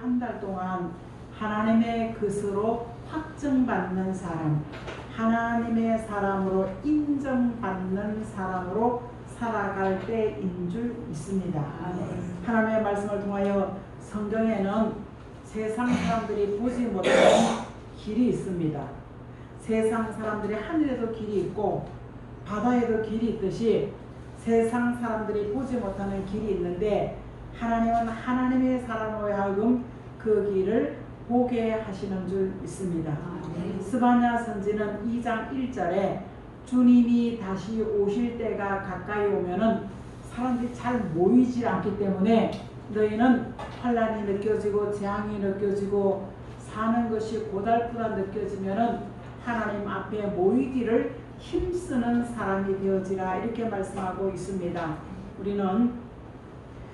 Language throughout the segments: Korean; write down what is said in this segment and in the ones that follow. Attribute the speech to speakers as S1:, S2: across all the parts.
S1: 한 달 동안 하나님의 것으로 확정받는 사람, 하나님의 사람으로 인정받는 사람으로 살아갈 때인 줄 믿습니다. 하나님의 말씀을 통하여 성경에는 세상 사람들이 보지 못하는 길이 있습니다. 세상 사람들이 하늘에도 길이 있고 바다에도 길이 있듯이 세상 사람들이 보지 못하는 길이 있는데 하나님은 하나님의 사람으로 하여금 그 길을 보게 하시는 줄 믿습니다. 스바냐 선지는 2장 1절에 주님이 다시 오실 때가 가까이 오면은 사람들이 잘 모이지 않기 때문에 너희는 환난이 느껴지고 재앙이 느껴지고 사는 것이 고달프다 느껴지면은 하나님 앞에 모이기를 힘쓰는 사람이 되어지라 이렇게 말씀하고 있습니다. 우리는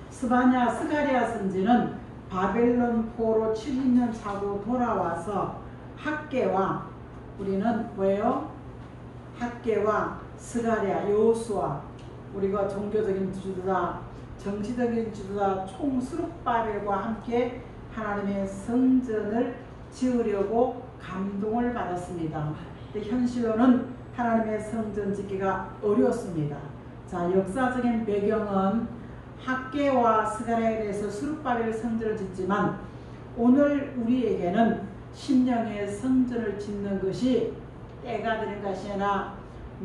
S1: 스가랴 선지는 바벨론 포로 70년 차고 돌아와서 학개와 우리는 뭐예요? 학개와 스가랴, 여호수아 우리가 종교적인 주도다 정치적인 주도다 총 스룹바벨과 함께 하나님의 성전을 지으려고 감동을 받았습니다. 근데 현실로는 하나님의 성전 짓기가 어려웠습니다. 자, 역사적인 배경은 학개와 스가랴에 대해서 스룹바벨 성전을 짓지만 오늘 우리에게는 심령의 성전을 짓는 것이 때가 되는 것이 아니라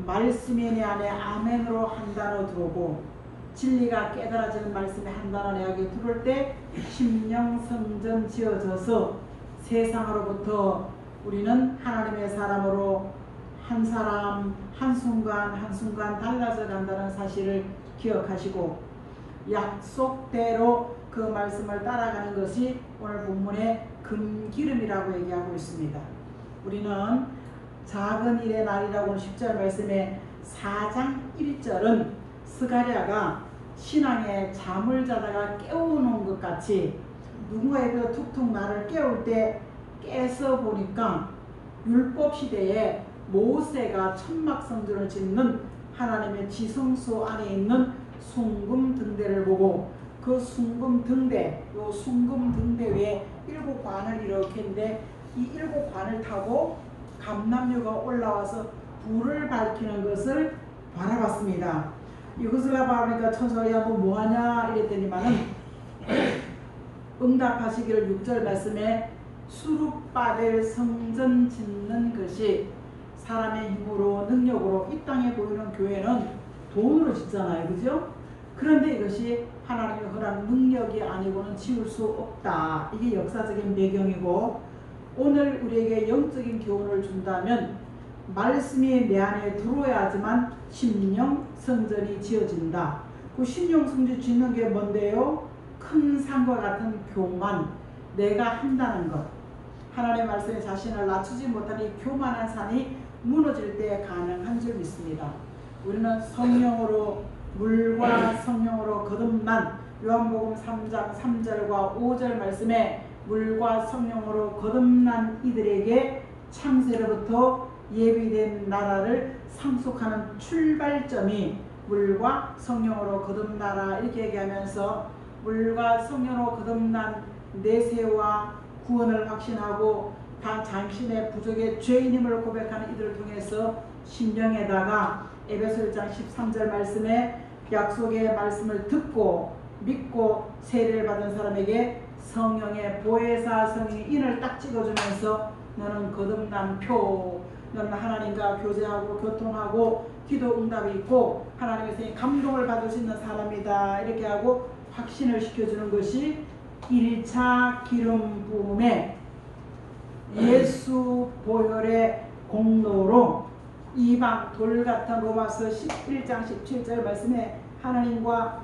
S1: 말씀이 내 안에 아멘으로 한 단어 들어오고 진리가 깨달아지는 말씀이 한 단어 내 안에 들어올 때 심령 성전 지어져서 세상으로부터 우리는 하나님의 사람으로 한 사람 한순간 달라져 간다는 사실을 기억하시고 약속대로 그 말씀을 따라가는 것이 오늘 본문의 금기름이라고 얘기하고 있습니다. 우리는 작은 일의 날이라고 10절 말씀에 4장 1절은 스가랴가 신앙에 잠을 자다가 깨우는 것 같이 누군가 옆에서 툭툭 나를 깨울 때 깨서 보니까 율법 시대에 모세가 천막 성전을 짓는 하나님의 지성소 안에 있는 숭금 등대를 보고 그 숭금 등대, 요 숭금 등대 위에 7관을 이렇게 했는데 이 7관을 타고 감람류가 올라와서 불을 밝히는 것을 바라봤습니다. 이것을 바라보니까 천사가 한번 뭐하냐 이랬더니만은 응답하시기를 6절 말씀에 수룹바벨 성전 짓는 것이 사람의 힘으로 능력으로 이 땅에 보이는 교회는 돈으로 짓잖아요. 그죠? 그런데 이것이 하나님의 허락 능력이 아니고는 지을 수 없다. 이게 역사적인 배경이고 오늘 우리에게 영적인 교훈을 준다면 말씀이 내 안에 들어야지만 심령 성전이 지어진다. 그 심령 성전 짓는 게 뭔데요? 큰 산과 같은 교만 내가 한다는 것. 하나님의 말씀에 자신을 낮추지 못하니 교만한 산이 무너질 때 가능한 줄 믿습니다. 우리는 성령으로 물과 성령으로 거듭난 요한복음 3장 3절과 5절 말씀에 물과 성령으로 거듭난 이들에게 창세로부터 예비된 나라를 상속하는 출발점이 물과 성령으로 거듭나라 이렇게 얘기하면서 물과 성령으로 거듭난 내세와 구원을 확신하고 다 자신의 부족의 죄인임을 고백하는 이들을 통해서 심령에다가 에베소 1장 13절 말씀에 약속의 말씀을 듣고 믿고 세례를 받은 사람에게 성령의 보혜사 성령의 인을 딱 찍어주면서 너는 거듭난 표, 너는 하나님과 교제하고 교통하고 기도 응답이 있고 하나님의 감동을 받을 수 있는 사람이다 이렇게 하고 확신을 시켜주는 것이 1차 기름 부음의 예수 보혈의 공로로 이방 돌같은 로마서 11장 17절 말씀에 하나님과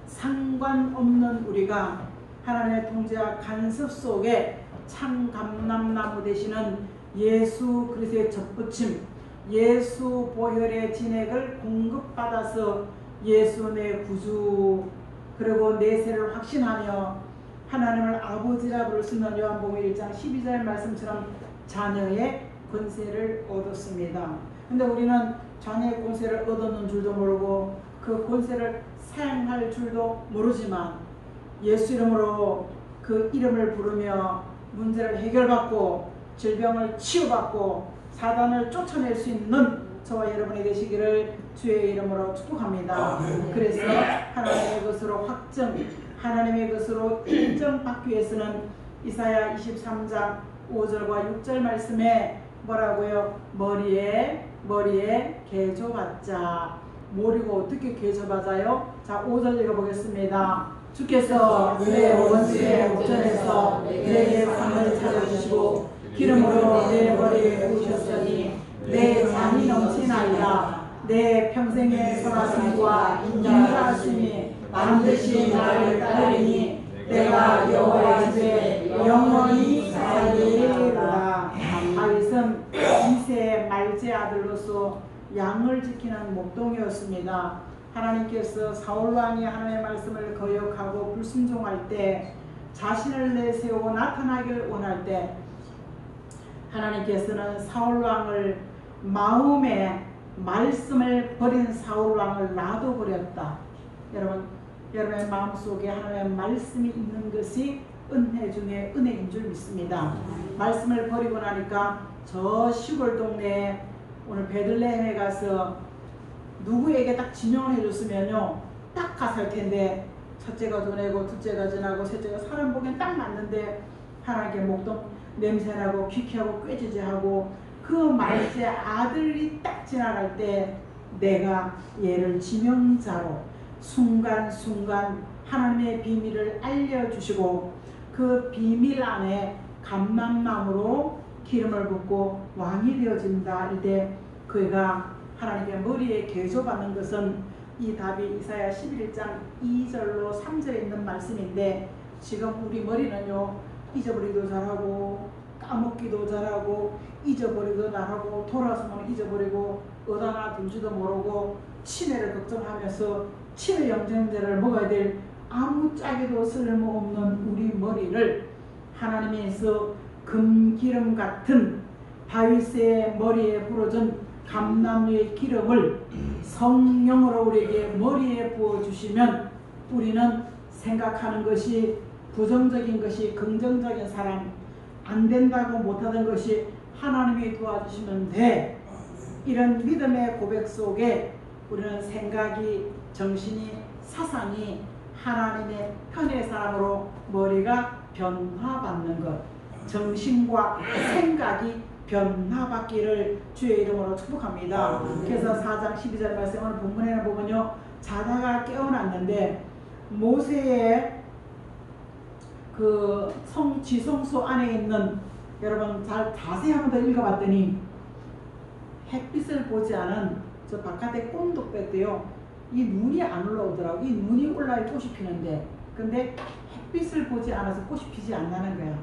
S1: 상관없는 우리가 하나님의 통제와 간섭 속에 참 감람나무 되시는 예수 그리스도의 접붙임 예수 보혈의 진액을 공급받아서 예수 내 구주 그리고 내세를 확신하며 하나님을 아버지라 부를 수 있는 요한복음 1장 12절 말씀처럼 자녀의 권세를 얻었습니다. 근데 우리는 자녀의 권세를 얻었는 줄도 모르고 그 권세를 사용할 줄도 모르지만 예수 이름으로 그 이름을 부르며 문제를 해결받고 질병을 치유받고 사단을 쫓아낼 수 있는 저와 여러분이 되시기를 주의 이름으로 축복합니다. 그래서 하나님의 것으로 확정, 하나님의 것으로 인정받기 위해서는 이사야 23장 5절과 6절 말씀에 뭐라고요? 머리에 개조받자. 머리가 어떻게 개조받아요? 자, 5절 읽어보겠습니다. 주께서 내 원수의 목전에서 내게 상을 차려주시고 기름으로 내 머리에 부으셨으니 내 잔이 넘치나이다. 내 평생의 선하심과 인자하심이 반드시 나를 따르니 내가 여호와의 집에 영원히 살리리로다. 다윗은 이새의 말제 아들로서 양을 지키는 목동이었습니다. 하나님께서 사울왕이 하나님의 말씀을 거역하고 불순종할 때, 자신을 내세우고 나타나기를 원할 때 하나님께서는 사울왕을, 마음에 말씀을 버린 사울왕을 놔둬버렸다. 여러분의 마음속에 하나님의 말씀이 있는 것이 은혜 중에 은혜인 줄 믿습니다. 말씀을 버리고 나니까 저 시골 동네에 오늘 베들레헴에 가서 누구에게 딱 지명을 해줬으면요, 딱 갔을 텐데 첫째가 전하고 둘째가 전하고 셋째가 사람 보기엔 딱 맞는데 하나님께 목동 냄새나고 귀쾌하고 꾀지지하고 그 말째 아들이 딱 지나갈 때 내가 얘를 지명자로 순간순간 하나님의 비밀을 알려주시고 그 비밀 안에 감람나무로 기름을 붓고 왕이 되어진다. 이때 그가 하나님의 머리에 개조받는 것은 이 답이 이사야 11장 2절로 3절에 있는 말씀인데, 지금 우리 머리는요, 잊어버리기도 잘하고 까먹기도 잘하고 잊어버리기도 잘하고 돌아서면 잊어버리고 어디나 둔지도 모르고 치매를 걱정하면서 치매 영양제를 먹어야 될 아무짝에도 쓸모없는 우리 머리를 하나님께서 금기름 같은 다윗의 머리에 부어준 감람류의 기름을 성령으로 우리에게 머리에 부어주시면 우리는 생각하는 것이 부정적인 것이 긍정적인 사람, 안 된다고 못하던 것이 하나님이 도와주시면 돼. 이런 믿음의 고백 속에 우리는 생각이, 정신이, 사상이 하나님의 편의 사람으로 머리가 변화받는 것, 정신과 생각이 변화받기를 주의 이름으로 축복합니다. 그래서 4장 12절 말씀 오늘 본문에는 보면요, 자다가 깨어났는데 모세의 그 지성소 안에 있는, 여러분 잘 자세히 한번 더 읽어봤더니 햇빛을 보지 않은 저 바깥에 꼰독배도요, 이 눈이 안 올라오더라고. 이 눈이 올라야 꽃이 피는데, 근데 햇빛을 보지 않아서 꽃이 피지 않는 거야.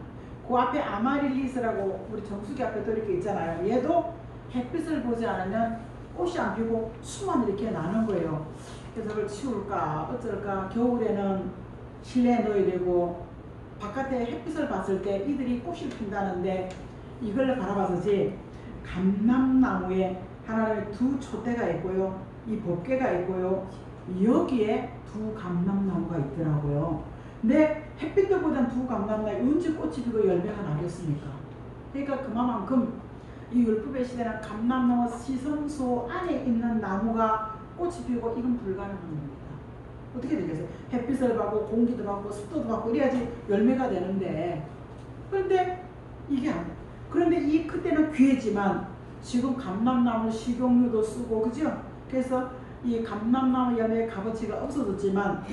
S1: 그 앞에 아마릴리스라고 우리 정수기 앞에 또 이렇게 있잖아요. 얘도 햇빛을 보지 않으면 꽃이 안 피고 수만 이렇게 나는 거예요. 그래서 그걸 치울까 어쩔까. 겨울에는 실내에 넣어야 되고 바깥에 햇빛을 봤을 때 이들이 꽃이 핀다는데 이걸 바라봐서지, 감람나무에 하나님의 두 촛대가 있고요, 이 법궤가 있고요, 여기에 두 감람나무가 있더라고요. 근데 햇빛도 보단 두 감람나무에 언제 꽃이 피고 열매가 나겠습니까? 그러니까 그만큼 이 율법의 시대는 감람나무 시성소 안에 있는 나무가 꽃이 피고 이건 불가능한 겁니다. 어떻게 되겠어요? 햇빛을 받고 공기도 받고 습도도 받고 이래야지 열매가 되는데, 그런데 이게 안 돼. 그런데 이 그때는 귀했지만 지금 감람나무 식용유도 쓰고, 그죠? 그래서 이 감람나무 열매의 값어치가 없어졌지만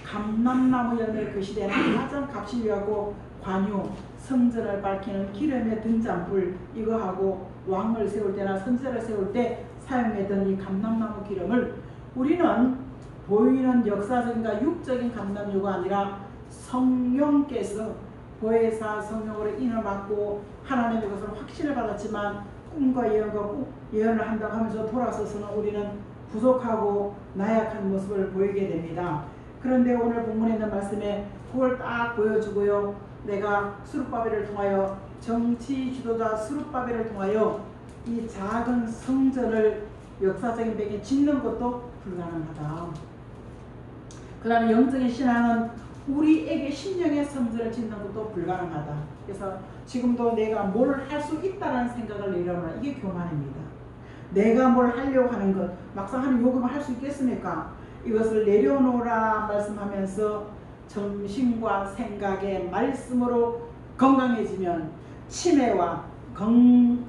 S1: 감람나무 열매 그 시대에는 가장 값이 귀하고 관유, 성전을 밝히는 기름의 등잔불 이거하고 왕을 세울 때나 선지자를 세울 때 사용했던 이 감람나무 기름을 우리는 보이는 역사적인가 육적인 감람유가 아니라 성령께서 보혜사 성령으로 인을 받고 하나님의 것을 확신을 받았지만 꿈과 예언을 한다고 하면서 돌아서서는 우리는 부족하고 나약한 모습을 보이게 됩니다. 그런데 오늘 본문에 있는 말씀에 그걸 딱 보여주고요, 내가 스룹바벨을 통하여, 정치 지도자 스룹바벨을 통하여 이 작은 성전을 역사적인 배경에 짓는 것도 불가능하다. 그 다음에 영적인 신앙은 우리에게 심령의 성전을 짓는 것도 불가능하다. 그래서 지금도 내가 뭘 할 수 있다는 생각을 내려놓으라. 이게 교만입니다. 내가 뭘 하려고 하는 것, 막상 하는 요구만 할 수 있겠습니까? 이것을 내려놓으라 말씀하면서 정신과 생각의 말씀으로 건강해지면 치매와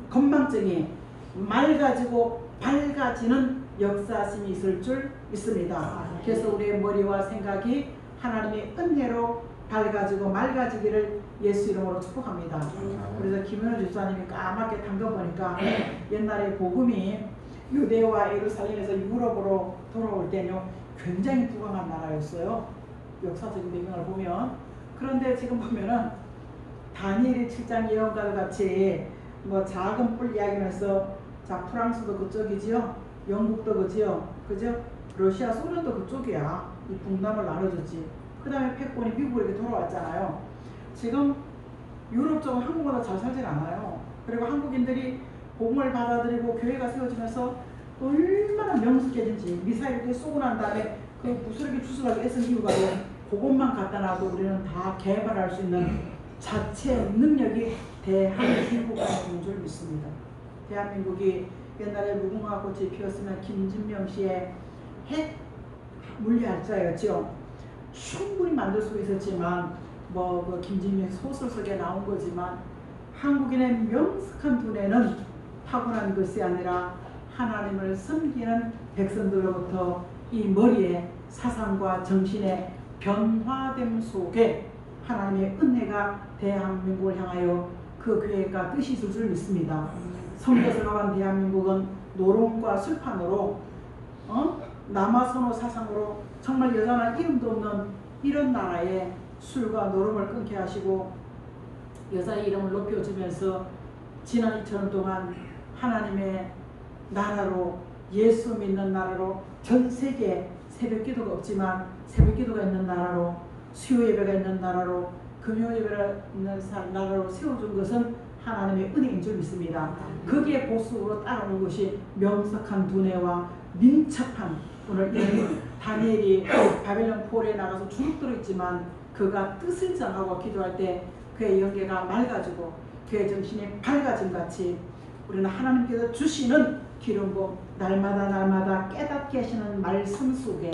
S1: 건망증이 맑아지고 밝아지는 역사심이 있을 줄 믿습니다. 그래서 우리의 머리와 생각이 하나님의 은혜로 밝아지고 맑아지기를 예수 이름으로 축복합니다. 그래서 김현우 집사님이 까맣게 담궈보니까 옛날에 복음이 유대와 예루살렘에서 유럽으로 돌아올 때는요 굉장히 부강한 나라였어요. 역사적인 배경을 보면. 그런데 지금 보면은 다니엘의 7장 예언과 같이 뭐 작은 뿔 이야기면서 자 프랑스도 그쪽이지요, 영국도 그지요, 그죠? 러시아, 소련도 그쪽이야. 이 북남을 나눠줬지. 그 다음에 패권이 미국으로 이렇게 돌아왔잖아요. 지금 유럽 쪽은 한국보다 잘 살진 않아요. 그리고 한국인들이 복음을 받아들이고 교회가 세워지면서 얼마나 명숙해진지, 미사일을 쏘고 난 다음에 그 부스러기 추스하게 애쓴 이유가 그것만 갖다 놔도 우리는 다 개발할 수 있는 자체 능력이 대한민국에 있는 줄 믿습니다. 대한민국이 옛날에 무궁화 꽃이 피었으면 김진명 씨의 핵 물리학자였죠. 충분히 만들 수 있었지만 뭐 그 김진명 소설 속에 나온 거지만 한국인의 명석한 두뇌는 타고난 것이 아니라 하나님을 섬기는 백성들로부터 이 머리의 사상과 정신의 변화됨 속에 하나님의 은혜가 대한민국을 향하여 그 계획과 뜻이 있을 줄 믿습니다. 성교서 나간 대한민국은 노론과 술판으로 남아선호 사상으로 정말 여자나 이름도 없는 이런 나라에 술과 노름을 끊게 하시고 여자의 이름을 높여주면서 지난 2000년 동안 하나님의 나라로, 예수 믿는 나라로, 전 세계에 새벽기도가 없지만 새벽기도가 있는 나라로, 수요예배가 있는 나라로, 금요예배가 있는 나라로 세워준 것은 하나님의 은혜인 줄 믿습니다. 거기에 보수로 따라오는 것이 명석한 두뇌와 민첩한, 오늘 다니엘이 바벨론 폴에 나가서 주눅 들어있지만 그가 뜻을 정하고 기도할 때 그의 영계가 맑아지고 그의 정신이 밝아진 같이 우리는 하나님께서 주시는 기름 부음, 날마다 깨닫게 하시는 말씀 속에,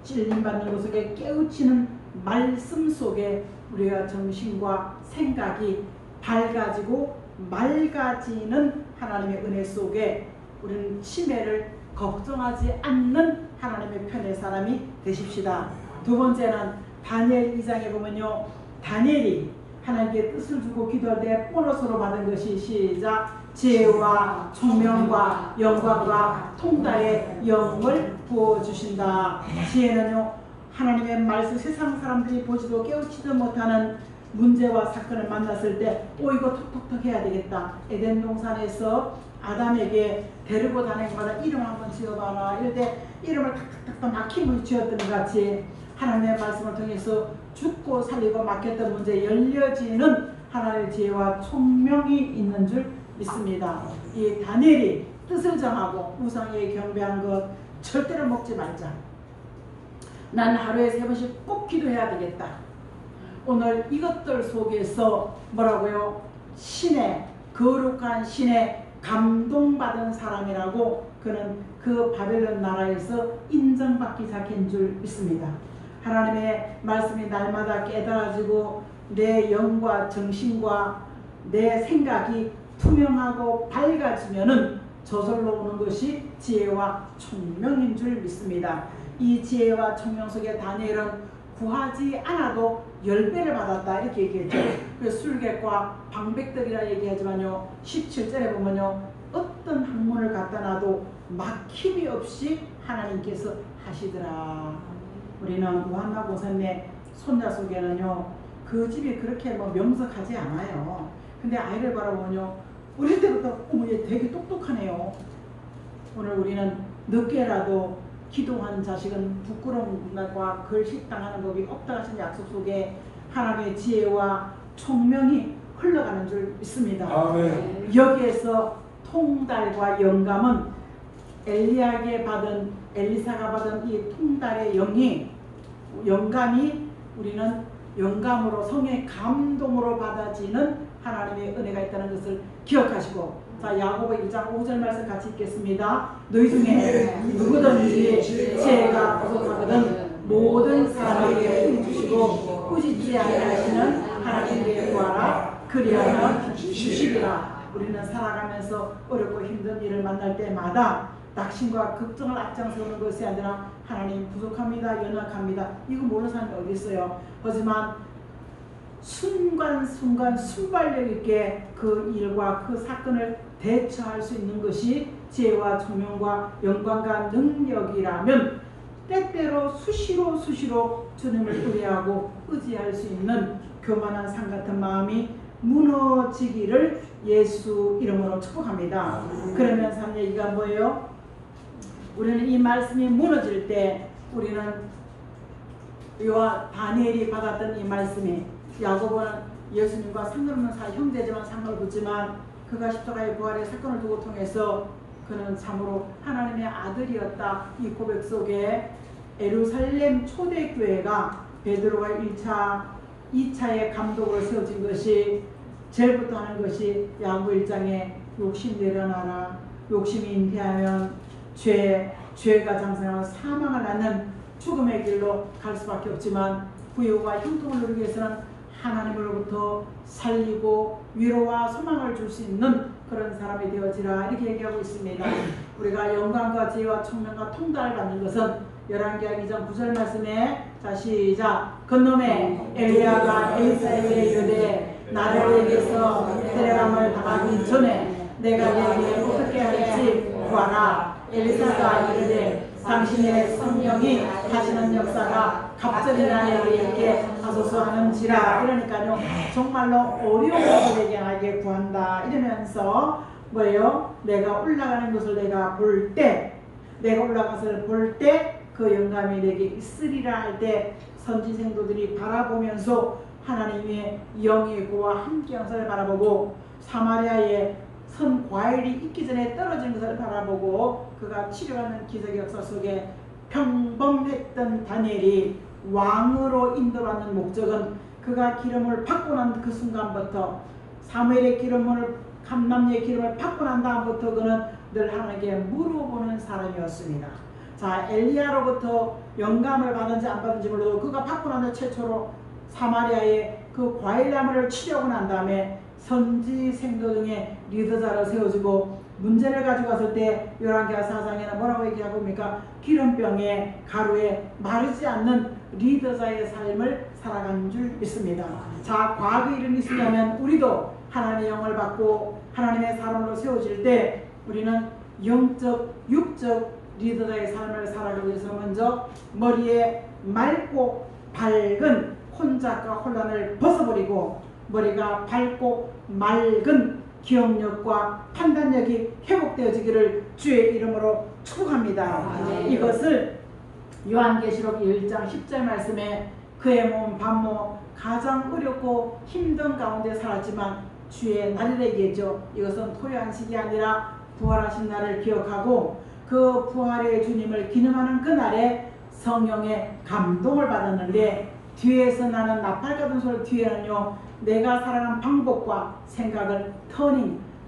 S1: 찔림받는 것 속에 깨우치는 말씀 속에 우리가 정신과 생각이 밝아지고 맑아지는 하나님의 은혜 속에 우리는 치매를 걱정하지 않는 하나님의 편의 사람이 되십시다. 두 번째는 다니엘 2장에 보면요, 다니엘이 하나님께 뜻을 주고 기도할 때 보너스로 받은 것이 시작, 지혜와 총명과 영광과 통달의 영을 부어주신다. 지혜는요, 하나님의 말씀, 세상 사람들이 보지도 깨우치도 못하는 문제와 사건을 만났을 때 이거 톡톡톡 해야 되겠다. 에덴 동산에서 아담에게 데리고 다니는 거다. 이름 한번 지어봐라. 이럴 때 이름을 탁탁탁 막힘을 지었던 것 같이 하나님의 말씀을 통해서 죽고 살리고 맡겼던 문제에 열려지는 하나님의 지혜와 총명이 있는 줄 믿습니다. 이 다니엘이 뜻을 정하고 우상에 경배한 것 절대로 먹지 말자. 난 하루에 3번씩 꼭 기도해야 되겠다. 오늘 이것들 속에서 뭐라고요? 신의, 거룩한 신의 감동받은 사람이라고 그는 그 바벨론 나라에서 인정받기 시작한 줄 믿습니다. 하나님의 말씀이 날마다 깨달아지고 내 영과 정신과 내 생각이 투명하고 밝아지면은 저절로 오는 것이 지혜와 총명인 줄 믿습니다. 이 지혜와 총명 속에 다니엘은 구하지 않아도 10배를 받았다 이렇게 얘기했죠. 그래서 술객과 방백들이라 얘기하지만요, 17절에 보면요, 어떤 학문을 갖다 놔도 막힘이 없이 하나님께서 하시더라. 우리는 요한나 고사님의 손자 속에는요, 그 집이 그렇게 뭐 명석하지 않아요. 근데 아이를 바라보면요, 어릴 때부터 얘 되게 똑똑하네요. 오늘 우리는 늦게라도 기도한 자식은 부끄러운 날과 걸식당하는 법이 없다 하신 약속 속에 하나님의 지혜와 총명이 흘러가는 줄 믿습니다. 아멘. 여기에서 통달과 영감은 엘리야에게 받은, 엘리사가 받은 이 통달의 영감이 우리는 영감으로 성의 감동으로 받아지는 하나님의 은혜가 있다는 것을 기억하시고, 자, 야고보 1장 5절 말씀 같이 읽겠습니다. 너희 중에 누구든지 지혜가 부족하거든 모든 사람에게 은혜 주시고 꾸짖지 아니하시는 하나님께 구하라 그리하면 주시리라. 우리는 살아가면서 어렵고 힘든 일을 만날 때마다 낙심과 걱정을 앞장서는 것이 아니라 하나님 부족합니다, 연약합니다, 이거 모르는 사람이 어디 있어요. 하지만 순간순간 순발력 있게 그 일과 그 사건을 대처할 수 있는 것이 지혜와 총명과 영광과 능력이라면 때때로 수시로 주님을 의뢰하고 의지할 수 있는 교만한 산 같은 마음이 무너지기를 예수 이름으로 축복합니다. 그러면 한 얘기가 뭐예요? 우리는 이 말씀이 무너질 때 우리는 이와 다니엘이 받았던 이 말씀이, 야고보는 예수님과 상관없는 형제지만 상관없지만 그가 십자가의 부활의 사건을 두고 통해서 그는 참으로 하나님의 아들이었다. 이 고백 속에 예루살렘 초대교회가 베드로가 1차, 2차의 감독으로 세워진 것이, 제일부터 하는 것이 야고보 1장에 욕심 내려놔라. 욕심이 잉태하면 죄가 장성하고 사망을 낳는 죽음의 길로 갈 수밖에 없지만 부유와 형통을 누리기 위해서는 하나님으로부터 살리고 위로와 소망을 줄 수 있는 그런 사람이 되어지라, 이렇게 얘기하고 있습니다. 우리가 영광과 지혜와 총명과 통달을 받는 것은 열왕기하 2장 9절 말씀에, 자 시작. 그놈의 엘리야가 엘리사에게 이르되 나를 여기서 데려감을 당하기 전에 내가 너에게 어떻게 할지 구하라. 엘리사가 이르되 당신의 성령이 하시는 역사가 갑자기 나에게 하소서 하는지라. 이러니까요, 정말로 어려운 것을 얘기하게 구한다. 이러면서 뭐예요? 내가 올라가는 것을 내가 볼 때, 내가 올라가서 볼 때 그 영감이 내게 있으리라 할 때 선지생도들이 바라보면서 하나님의 영의 고와 함께한 것을 바라보고, 사마리아에 선 과일이 있기 전에 떨어진 것을 바라보고 그가 치료하는 기적의 역사 속에 평범했던 다니엘이 왕으로 인도받는 목적은 그가 기름을 받고 난 그 순간부터, 사무엘의 기름을, 감남의 기름을 받고 난 다음부터 그는 늘 하나님께 물어보는 사람이었습니다. 자, 엘리야로부터 영감을 받은지 안 받은지 몰라도 그가 받고 난 최초로 사마리아에 그 과일나무를 치려고 난 다음에 선지생도 중에 리더자를 세워주고 문제를 가지고 왔을 때 열왕기하 4장에는 뭐라고 얘기하고 있습니까? 기름병에 가루에 마르지 않는 리더자의 삶을 살아간 줄 믿습니다. 자, 과거 일은 있으려면 우리도 하나님의 영을 받고 하나님의 사람으로 세워질 때 우리는 영적, 육적 리더자의 삶을 살아가기 위해서 먼저 머리에 맑고 밝은 혼잡과 혼란을 벗어버리고 머리가 밝고 맑은 기억력과 판단력이 회복되어지기를 주의 이름으로 축복합니다. 이것을 요한계시록 1장 10절 말씀에 그의 몸 반모 가장 어렵고 힘든 가운데 살았지만 주의 날이라 얘기했죠. 이것은 토요안식이 아니라 부활하신 날을 기억하고 그 부활의 주님을 기념하는 그날에 성령의 감동을 받았는데, 뒤에서 나는 나팔 같은 소리 뒤에는요, 내가 살아가는 방법과 생각을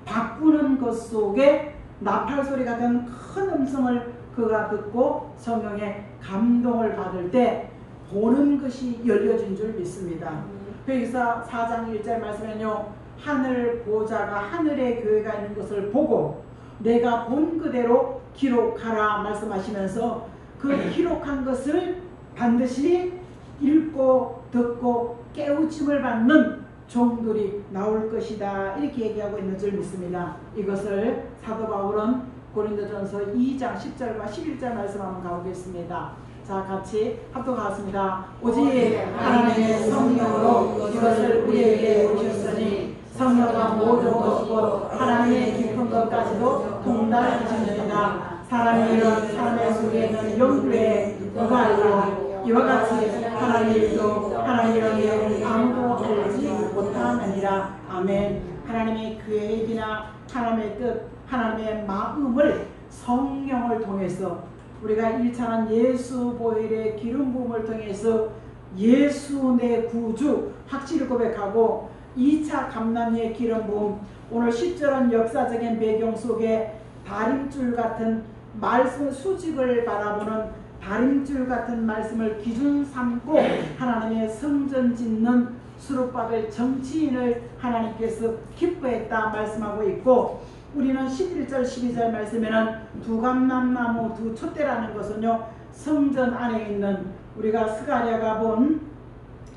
S1: 바꾸는 것 속에 나팔 소리 같은 큰 음성을 그가 듣고 성령의 감동을 받을 때 보는 것이 열려진 줄 믿습니다. 회개서 4장 1절 말씀에는요, 하늘 보좌가 하늘의 교회가 있는 것을 보고 내가 본 그대로 기록하라 말씀하시면서 그 기록한 것을 반드시 읽고 듣고 깨우침을 받는 종들이 나올 것이다, 이렇게 얘기하고 있는 줄 믿습니다. 이것을 사도 바울은 고린도전서 2장 10절과 11절 말씀 한번 가보겠습니다. 자, 같이 합독하겠습니다. 오직 하나님의 성령으로 이것을 우리에게 오셨으니 성령과 모든 것고 하나님의 깊은 것까지도 동달하시느니라. 사람이 이런 사람의 속에 있는 영구에 누가 알고 이와 같이 하나님 일도 하나님의 내용을 아무도 알지 못하느니라. 아멘. 하나님의 계획이나 하나님의 뜻, 하나님의 마음을 성령을 통해서 우리가 1차는 예수 보혈의 기름 부음을 통해서 예수 내 구주 확실히 고백하고 2차 감남의 기름 부음, 오늘 10절은 역사적인 배경 속에 다림줄 같은 말씀 수직을 바라보는 다림줄 같은 말씀을 기준 삼고 하나님의 성전 짓는 수룹바벨 정치인을 하나님께서 기뻐했다 말씀하고 있고, 우리는 11절 12절 말씀에는 두감남나무 두 촛대라는 것은요 성전 안에 있는, 우리가 스가랴가 본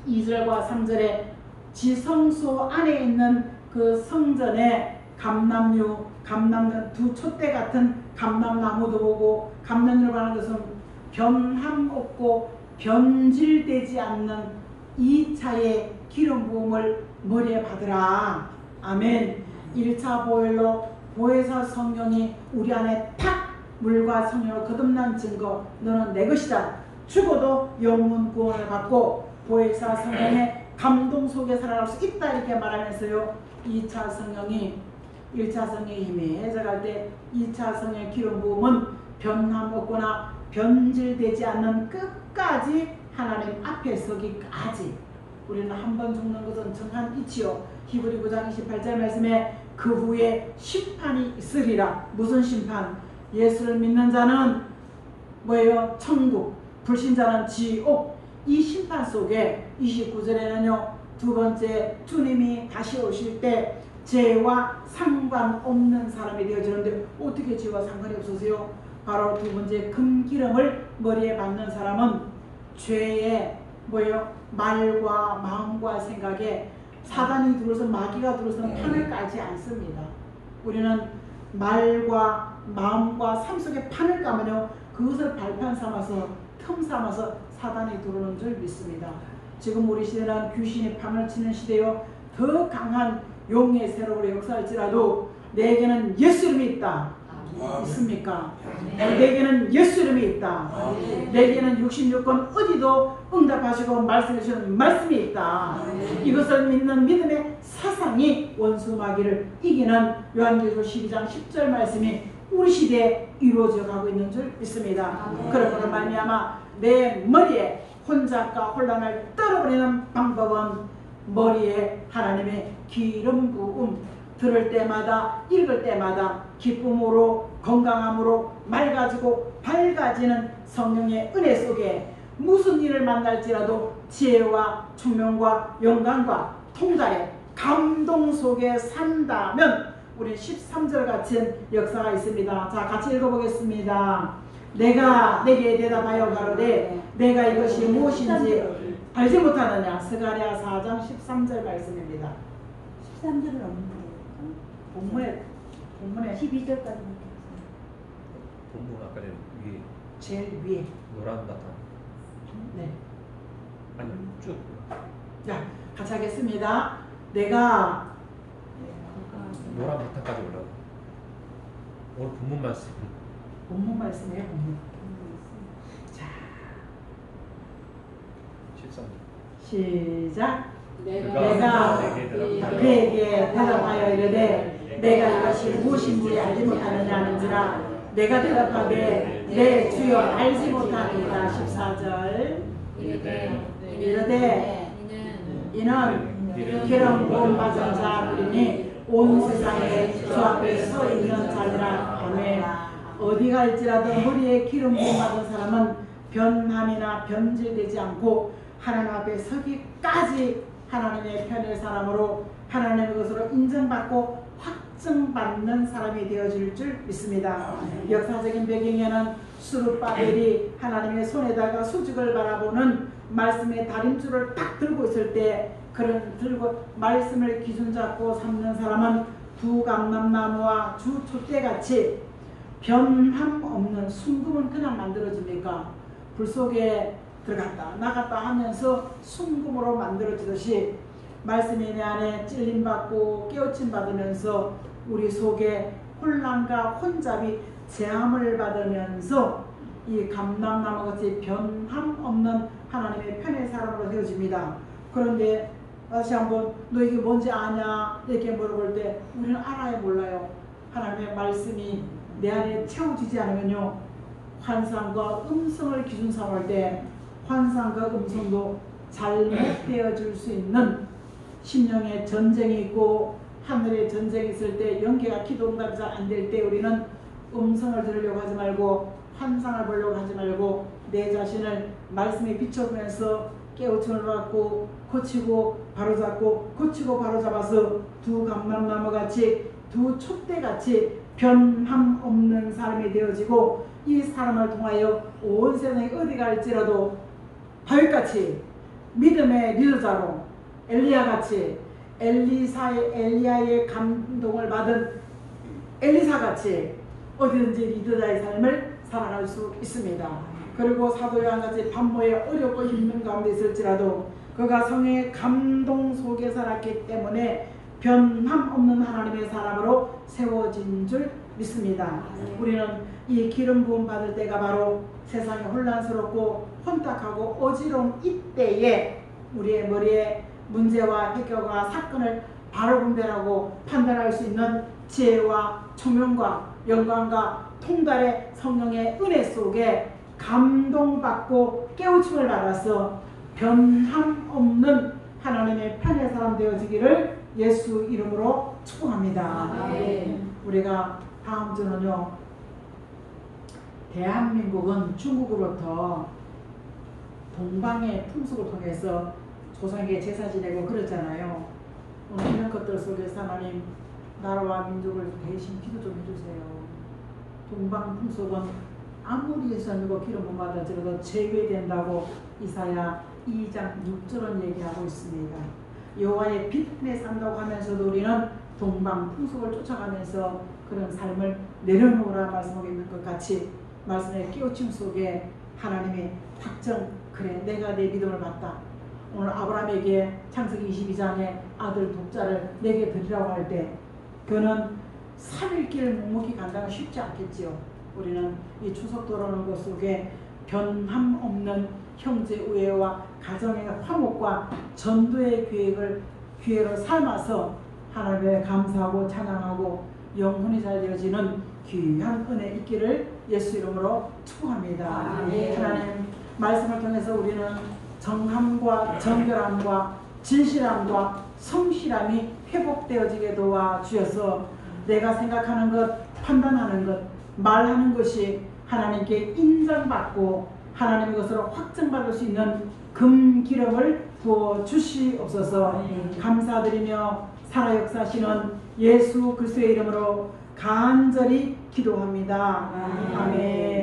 S1: 2절과 3절에 지성소 안에 있는 그 성전에 감람류, 두 촛대 같은 감람나무도 보고, 감람류라고 하는 것은 변함 없고 변질되지 않는 2차의 기름 부음을 머리에 받으라. 아멘. 1차 보혈로 보혜사 성령이 우리 안에 탁 물과 성령으로 거듭난 증거, 너는 내 것이다. 죽어도 영문 구원을 받고 보혜사 성령의 감동 속에 살아갈 수 있다 이렇게 말하면서요 2차 성령이 1차 성령의 힘이 해석할 때 2차 성령의 기름 부음은 변함 없거나 변질되지 않는 끝까지 하나님 앞에 서기까지, 우리는 한 번 죽는 것은 정한 이치요. 히브리 9장 28절 말씀에 그 후에 심판이 있으리라. 무슨 심판? 예수를 믿는 자는 뭐예요? 천국, 불신자는 지옥. 이 심판 속에 29절에는요 두 번째 주님이 다시 오실 때 죄와 상관없는 사람이 되어지는데, 어떻게 죄와 상관이 없으세요? 바로 두 번째 금기름을 머리에 받는 사람은 죄에 뭐예요? 말과 마음과 생각에 사단이 들어서, 마귀가 들어서는 판을 깔지 않습니다. 우리는 말과 마음과 삶 속에 판을 까면요 그것을 발판 삼아서 틈 삼아서 사단이 들어오는 줄 믿습니다. 지금 우리 시대는 귀신이 판을 치는 시대요, 더 강한 용의 세력으로 역사할지라도 내게는 예수 이름이 있다. 있습니까? 내게는 예수 이름이 있다. 내게는 66권 어디도 응답하시고 말씀해 주시는 말씀이 있다. 이것을 믿는 믿음의 사상이 원수 마귀를 이기는 요한계시록 12장 10절 말씀이 우리 시대에 이루어져 가고 있는 줄 믿습니다. 그러므로 말미암아 내 머리에 혼잡과 혼란을 떨어버리는 방법은 머리에 하나님의 기름 부음, 들을 때마다 읽을 때마다 기쁨으로 건강함으로 맑아지고 밝아지는 성령의 은혜 속에 무슨 일을 만날지라도 지혜와 총명과 영광과 통달의 감동 속에 산다면 우리 13절 같은 역사가 있습니다. 자, 같이 읽어보겠습니다. 내가 내게 대답하여 가로되 내가 이것이 무엇인지 알지 못하느냐. 스가랴 4장 13절 말씀입니다.
S2: 13절은 없는데
S1: 본문에
S2: 12절까지
S3: 본문 아까 위에
S1: 제일 위에
S3: 노란 바탕.
S1: 네.
S3: 아니 쭉.
S1: 자, 같이 하겠습니다. 내가
S3: 노란 바탕까지 올라가. 오늘 본문 말씀.
S1: 본문 말씀이에요. 본문. 자,
S3: 13절.
S1: 시작.
S3: 내가
S1: 그에게 대답하여 이르되 내가 이것이 무엇인지 알지 못하느냐 하는지라. 내가 대답하되 내 주여 알지 못하니라. 14절. 이르되 이는 기름 부음 받은 자들이니 온 세상에 주 앞에 서 있는 자들아. 아멘. 어디 갈지라도 머리에 기름 부음 받은 사람은 변함이나 변질되지 않고 하나님 앞에 서기까지 하나님의 편의 사람으로 하나님의 것으로 인정받고 확증받는 사람이 되어질 줄 믿습니다. 역사적인 배경에는 수룹바벨이 하나님의 손에다가 수직을 바라보는 말씀의 다림줄을 딱 들고 있을 때, 그런 들고 말씀을 기준 잡고 삼는 사람은 두 감람나무와 주 촛대같이 변함 없는, 순금은 그냥 만들어집니까? 불 속에 들어갔다 나갔다 하면서 순금으로 만들어지듯이 말씀이 내 안에 찔림받고 깨우침 받으면서 우리 속에 혼란과 혼잡이 제함을 받으면서 이 감람나무같이 변함 없는 하나님의 편의 사람으로 되어집니다. 그런데 다시 한번 너 이게 뭔지 아냐 이렇게 물어볼 때 우리는 알아요 몰라요? 하나님의 말씀이 내 안에 채워지지 않으면요, 환상과 음성을 기준 삼을 때 환상과 음성도 잘못되어 줄 수 있는 심령의 전쟁이 있고 하늘의 전쟁이 있을 때 영계가 기도응답이 잘 안 될 때 우리는 음성을 들으려고 하지 말고 환상을 보려고 하지 말고 내 자신을 말씀에 비춰보면서 깨우침을 받고 고치고 바로잡고 고치고 바로잡아서 두 감람나무같이 두 촛대같이 변함 없는 사람이 되어지고 이 사람을 통하여 온 세상에 어디 갈지라도 다윗같이 믿음의 리더자로 엘리야같이 엘리야의 감동을 받은 엘리사같이 어디든지 리더자의 삶을 살아갈 수 있습니다. 그리고 사도 요한같이 밤모에 어렵고 힘든 가운데 있을지라도 그가 성의 감동 속에 살았기 때문에 변함 없는 하나님의 사람으로 세워진 줄 믿습니다. 우리는 이 기름 부음 받을 때가 바로 세상이 혼란스럽고 혼탁하고 어지러운 이때에 우리의 머리에 문제와 해결과 사건을 바로 분별하고 판단할 수 있는 지혜와 총명과 영광과 통달의 성령의 은혜 속에 감동받고 깨우침을 받아서 변함 없는 하나님의 편의 사람 되어지기를 예수 이름으로 축복합니다. 우리가 다음 주는요, 대한민국은 중국으로부터 동방의 풍속을 통해서 조상에게 제사 지내고 그랬잖아요. 오늘 이런 것들 속에서 하나님 나라와 민족을 대신 기도 좀 해주세요. 동방 풍속은 아무리 예수 믿고 기름 못 받아들여도 제외된다고 이사야 2장 6절은 얘기하고 있습니다. 여호와의 빛에 산다고 하면서도 우리는 동방 풍속을 쫓아가면서 그런 삶을 내려놓으라 말씀하고 있는 것 같이 말씀의 깨우침 속에 하나님이 확정, 그래 내가 내 믿음을 받다. 오늘 아브라함에게 창세기 22장에 아들 독자를 내게 드리라고 할 때 그는 3일길 묵묵히 간다는 쉽지 않겠지요. 우리는 이 추석 돌아오는 것 속에 변함 없는 형제 우애와 가정의 화목과 전도의 기회로 삶아서 하나님께 감사하고 찬양하고 영혼이 잘 되어지는 귀한 은혜 있기를 예수 이름으로 축복합니다. 하나님 말씀을 통해서 우리는 정함과 정결함과 진실함과 성실함이 회복되어지게 도와주셔서 내가 생각하는 것, 판단하는 것, 말하는 것이 하나님께 인정받고 하나님의 것으로 확정받을 수 있는 금기름을 부어 주시옵소서. 감사드리며 살아 역사하시는 예수 그리스도의 이름으로 간절히 기도합니다. 아멘.